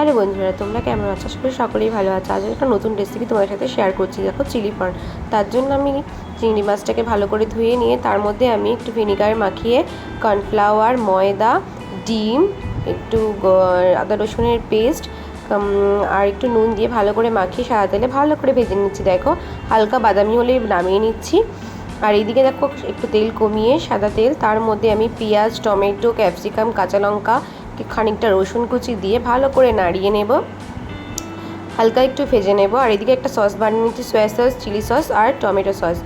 Hello বন্ধুরা, তোমরা কেমন আছো? আশা করি সকলেই ভালো আছো। আজ একটা নতুন রেসিপি তোমাদের সাথে শেয়ার করছি। দেখো, চিলি পন। তার জন্য আমি চিংড়ি মাছটাকে ভালো করে ধুয়ে নিয়ে তার মধ্যে আমি একটু ভিনিগার মাখিয়ে কর্নফ্লাওয়ার, ময়দা, ডিম, একটু আদা রসুনের পেস্ট আর একটু নুন দিয়ে ভালো করে মাখিয়ে সাদা তেলে ভালো করে ভেজে নিচ্ছি। দেখো, হালকা বাদামি হলে নামিয়ে নিচ্ছি। আর এইদিকে দেখো, একটু তেল কমিয়ে সাদা তেল, তার মধ্যে আমি পেঁয়াজ, টমেটো, ক্যাপসিকাম, কাঁচা লঙ্কা, খানিকটা রসুন কুচি দিয়ে ভালো করে নাড়িয়ে নেব, হালকা একটু ভেজে নেব। আর এদিকে একটা সস বানিয়ে নিচ্ছি, সয়া সস, চিলি সস আর টমেটো সস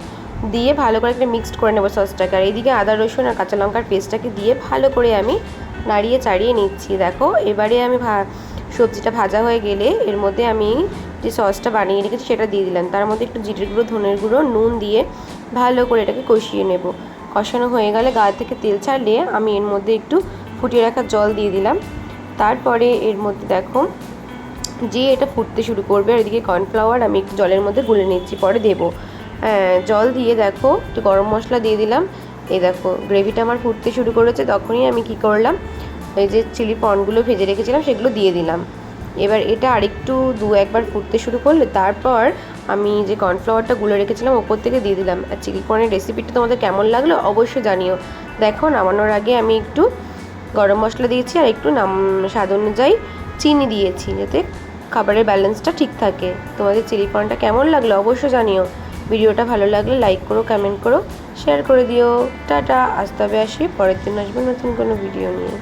দিয়ে ভালো করে একটা মিক্সড করে নেব সসটাকে। আর এদিকে আদা রসুন আর কাঁচা লঙ্কার পেস্টটাকে দিয়ে ভালো করে আমি নাড়িয়ে চাড়িয়ে নিচ্ছি। দেখো, এবারে আমি সবজিটা ভাজা হয়ে গেলে এর মধ্যে আমি যে সসটা বানিয়ে রেখেছি সেটা দিয়ে দিলাম। তার মধ্যে একটু জিরের গুঁড়ো, ধনের গুঁড়ো, নুন দিয়ে ভালো করে এটাকে কষিয়ে নেব। কষানো হয়ে গেলে গা থেকে তেল ছাড়লে আমি এর মধ্যে একটু ফুটিয়ে রাখা জল দিয়ে দিলাম। তারপরে এর মধ্যে দেখো যে এটা ফুটতে শুরু করবে, আর এদিকে কর্নফ্লাওয়ার আমি একটু জলের মধ্যে গুলে নিচ্ছি, পরে দেবো। জল দিয়ে দেখো একটু গরম মশলা দিয়ে দিলাম। এই দেখো, গ্রেভিটা আমার ফুটতে শুরু করেছে। তখনই আমি কি করলাম, এই যে চিলি পনগুলো ভেজে রেখেছিলাম সেগুলো দিয়ে দিলাম। এবার এটা আরেকটু একবার ফুটতে শুরু করলে তারপর আমি যে কর্নফ্লাওয়ারটা গুলে রেখেছিলাম ওপর থেকে দিয়ে দিলাম। আর চিলি পনের রেসিপিটা তোমাদের কেমন লাগলো অবশ্যই জানিও। দেখো, নামানোর আগে আমি একটু গরম মশলা দিয়েছি আর একটু স্বাদ অনুযায়ী চিনি দিয়েছি, যাতে খাবারের ব্যালেন্সটা ঠিক থাকে। তোমাদের চিলি পনটা কেমন লাগলো অবশ্যই জানিও। ভিডিওটা ভালো লাগলে লাইক করো, কমেন্ট করো, শেয়ার করে দিও। টাটা, আজ তবে আসি, পরের দিন আসবো নতুন কোনো ভিডিও নিয়ে।